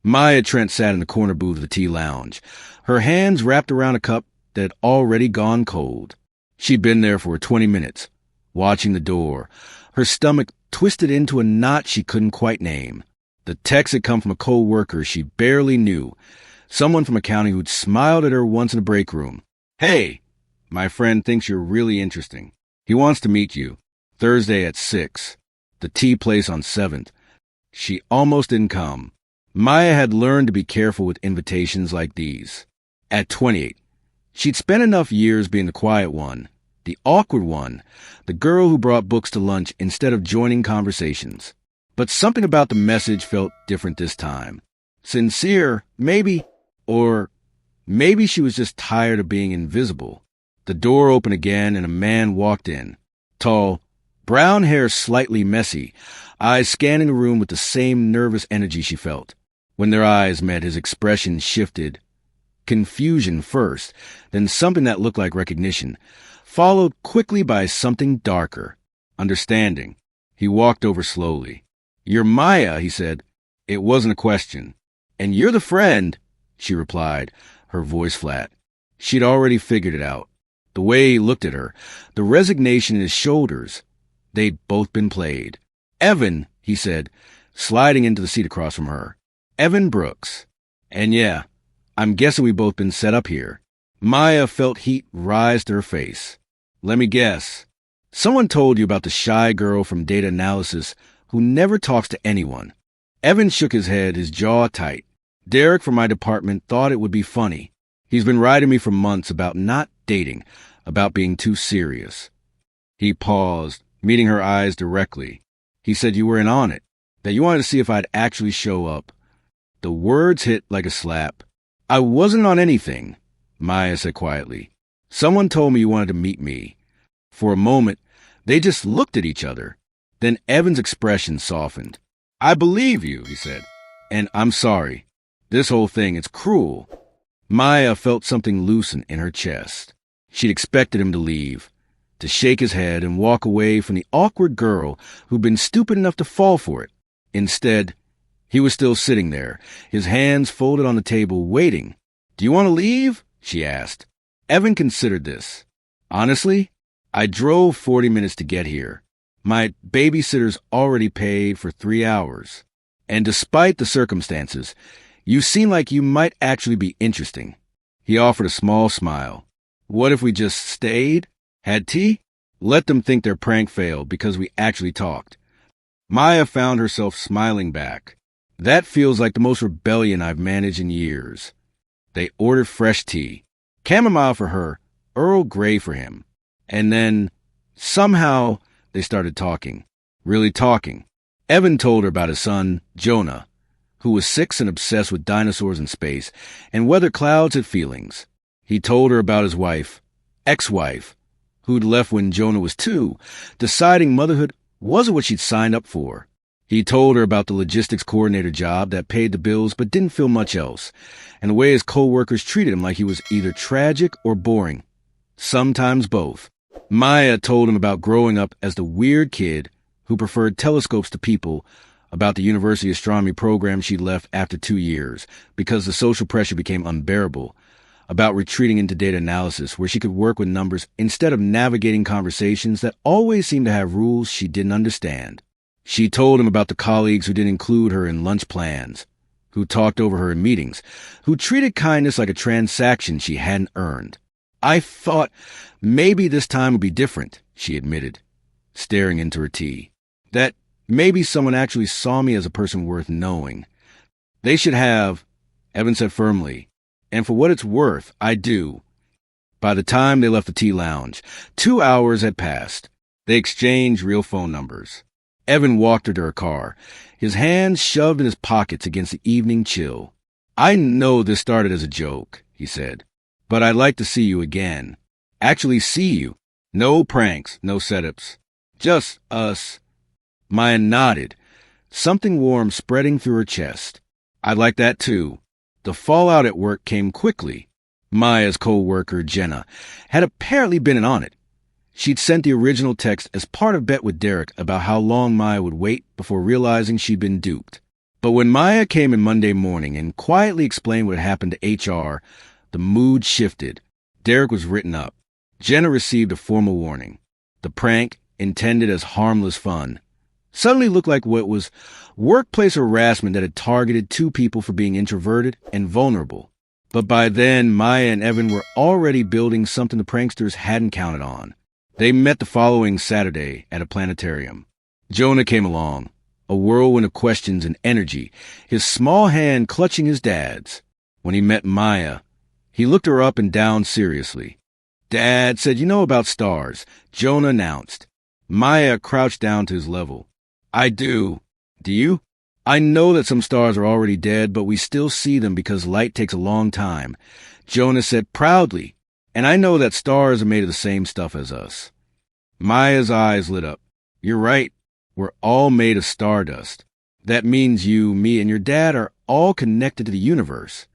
Maya Trent sat in the corner booth of the tea lounge, her hands wrapped around a cup that had already gone cold. She'd been there for 20 minutes, watching the door, her stomach twisted into a knot she couldn't quite name. The text had come from a co-worker she barely knew, someone from accounting who'd smiled at her once in a break room. "Hey, my friend thinks you're really interesting. He wants to meet you. Thursday at 6. The tea place on 7th. She almost didn't come. Maya had learned to be careful with invitations like these. At 28, she'd spent enough years being the quiet one, the awkward one, the girl who brought books to lunch instead of joining conversations. But something about the message felt different this time. Sincere, maybe, or maybe she was just tired of being invisible. The door opened again and a man walked in. Tall, brown hair slightly messy, eyes scanning the room with the same nervous energy she felt. When their eyes met, his expression shifted. Confusion first, then something that looked like recognition, followed quickly by something darker. Understanding. He walked over slowly. "You're Maya," he said. It wasn't a question. "And you're the friend," she replied, her voice flat. She'd already figured it out. The way he looked at her, the resignation in his shoulders. They'd both been played. "Evan," he said, sliding into the seat across from her. "Evan Brooks. And yeah, I'm guessing we've both been set up here." Maya felt heat rise to her face. "Let me guess. Someone told you about the shy girl from data analysis who never talks to anyone." Evan shook his head, his jaw tight. "Derek from my department thought it would be funny. He's been writing me for months about not dating, about being too serious." He paused, meeting her eyes directly. "He said you were in on it, that you wanted to see if I'd actually show up." The words hit like a slap. "I wasn't on anything," Maya said quietly. "Someone told me you wanted to meet me." For a moment, they just looked at each other. Then Evan's expression softened. "I believe you," he said. "And I'm sorry. This whole thing, it's cruel." Maya felt something loosen in her chest. She'd expected him to leave, to shake his head and walk away from the awkward girl who'd been stupid enough to fall for it. Instead, he was still sitting there, his hands folded on the table, waiting. "Do you want to leave?" she asked. Evan considered this. "Honestly, I drove 40 minutes to get here. My babysitter's already paid for 3 hours. And despite the circumstances, you seem like you might actually be interesting." He offered a small smile. "What if we just stayed? Had tea? Let them think their prank failed because we actually talked." Maya found herself smiling back. "That feels like the most rebellion I've managed in years." They ordered fresh tea. Chamomile for her, Earl Grey for him. And then, somehow, they started talking. Really talking. Evan told her about his son, Jonah, who was 6 and obsessed with dinosaurs in space, and whether clouds had feelings. He told her about his wife, ex-wife, who'd left when Jonah was 2, deciding motherhood wasn't what she'd signed up for. He told her about the logistics coordinator job that paid the bills but didn't feel much else, and the way his co-workers treated him like he was either tragic or boring. Sometimes both. Maya told him about growing up as the weird kid who preferred telescopes to people, about the university astronomy program she'd left after 2 years because the social pressure became unbearable, about retreating into data analysis where she could work with numbers instead of navigating conversations that always seemed to have rules she didn't understand. She told him about the colleagues who didn't include her in lunch plans, who talked over her in meetings, who treated kindness like a transaction she hadn't earned. "I thought maybe this time would be different," she admitted, staring into her tea. "That maybe someone actually saw me as a person worth knowing. They should have," Evan said firmly, "and for what it's worth, I do." By the time they left the tea lounge, 2 hours had passed. They exchanged real phone numbers. Evan walked her to her car, his hands shoved in his pockets against the evening chill. "I know this started as a joke," he said, "but I'd like to see you again. Actually see you. No pranks, no setups. Just us." Maya nodded, something warm spreading through her chest. "I'd like that too." The fallout at work came quickly. Maya's co-worker, Jenna, had apparently been in on it. She'd sent the original text as part of bet with Derek about how long Maya would wait before realizing she'd been duped. But when Maya came in Monday morning and quietly explained what happened to HR, the mood shifted. Derek was written up. Jenna received a formal warning. The prank, intended as harmless fun, suddenly looked like what was workplace harassment that had targeted two people for being introverted and vulnerable. But by then, Maya and Evan were already building something the pranksters hadn't counted on. They met the following Saturday at a planetarium. Jonah came along, a whirlwind of questions and energy, his small hand clutching his dad's. When he met Maya, he looked her up and down seriously. Dad said, "You know about stars," Jonah announced. Maya crouched down to his level. "I do. Do you? I know that some stars are already dead, but we still see them because light takes a long time," Jonah said proudly. "And I know that stars are made of the same stuff as us." Maya's eyes lit up. "You're right. We're all made of stardust. That means you, me, and your dad are all connected to the universe."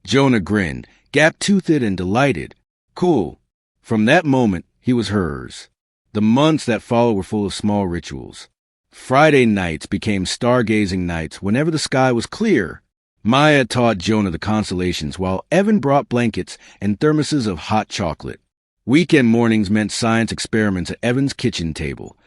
Jonah grinned, gap-toothed and delighted. Cool. From that moment, he was hers. The months that followed were full of small rituals. Friday nights became stargazing nights whenever the sky was clear. Maya taught Jonah the constellations while Evan brought blankets and thermoses of hot chocolate. Weekend mornings meant science experiments at Evan's kitchen table.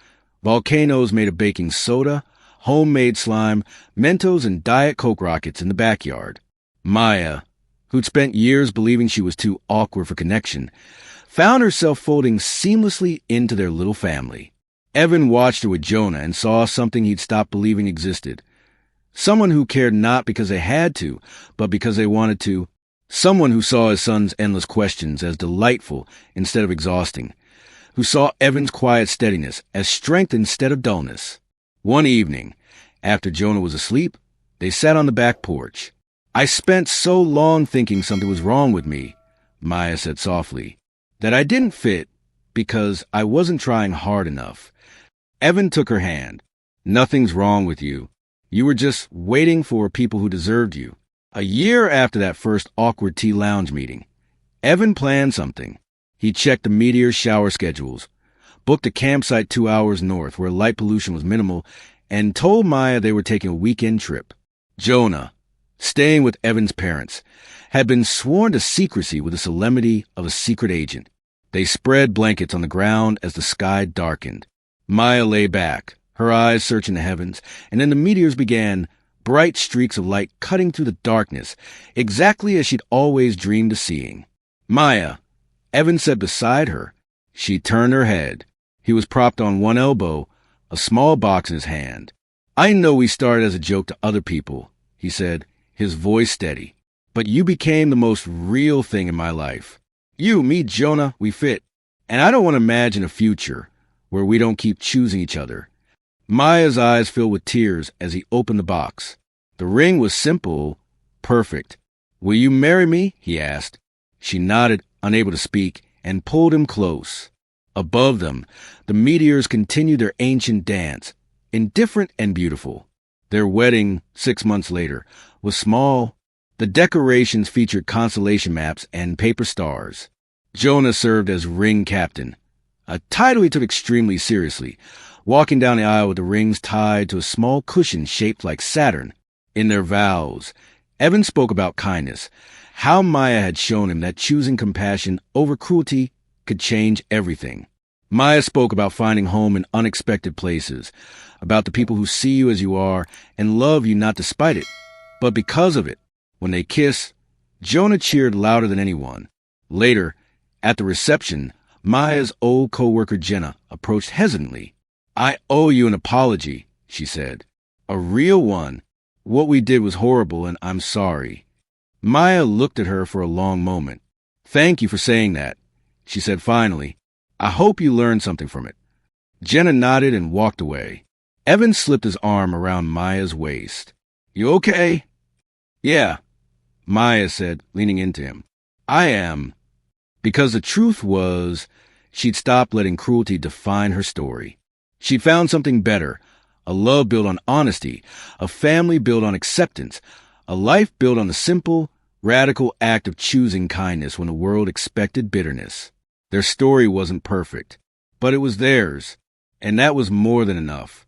Volcanoes made of baking soda, homemade slime, Mentos, and Diet Coke rockets in the backyard. Maya, who'd spent years believing she was too awkward for connection, found herself folding seamlessly into their little family. Evan watched her with Jonah and saw something he'd stopped believing existed. Someone who cared not because they had to, but because they wanted to. Someone who saw his son's endless questions as delightful instead of exhausting. Who saw Evan's quiet steadiness as strength instead of dullness. One evening, after Jonah was asleep, they sat on the back porch. "I spent so long thinking something was wrong with me," Maya said softly, "that I didn't fit because I wasn't trying hard enough." Evan took her hand. "Nothing's wrong with you. You were just waiting for people who deserved you." A year after that first awkward tea lounge meeting, Evan planned something. He checked the meteor's shower schedules, booked a campsite 2 hours north where light pollution was minimal, and told Maya they were taking a weekend trip. Jonah, staying with Evan's parents, had been sworn to secrecy with the solemnity of a secret agent. They spread blankets on the ground as the sky darkened. Maya lay back, her eyes searching the heavens, and then the meteors began, bright streaks of light cutting through the darkness, exactly as she'd always dreamed of seeing. "Maya," Evan said beside her. She turned her head. He was propped on one elbow, a small box in his hand. "I know we started as a joke to other people," he said, his voice steady. "But you became the most real thing in my life. You, me, Jonah, we fit. And I don't want to imagine a future where we don't keep choosing each other." Maya's eyes filled with tears as he opened the box. The ring was simple, perfect. "Will you marry me?" he asked. She nodded, unable to speak, and pulled him close. Above them, the meteors continued their ancient dance, indifferent and beautiful. Their wedding, 6 months later, was small. The decorations featured constellation maps and paper stars. Jonah served as ring captain, a title he took extremely seriously, walking down the aisle with the rings tied to a small cushion shaped like Saturn. In their vows, Evan spoke about kindness, how Maya had shown him that choosing compassion over cruelty could change everything. Maya spoke about finding home in unexpected places, about the people who see you as you are and love you not despite it, but because of it. When they kissed, Jonah cheered louder than anyone. Later, at the reception, Maya's old co-worker Jenna approached hesitantly. "I owe you an apology," she said. "A real one. What we did was horrible and I'm sorry." Maya looked at her for a long moment. "Thank you for saying that," she said finally. "I hope you learned something from it." Jenna nodded and walked away. Evan slipped his arm around Maya's waist. "You okay?" "Yeah," Maya said, leaning into him. "I am." Because the truth was, she'd stopped letting cruelty define her story. She'd found something better, a love built on honesty, a family built on acceptance, a life built on the simple, radical act of choosing kindness when the world expected bitterness. Their story wasn't perfect, but it was theirs, and that was more than enough.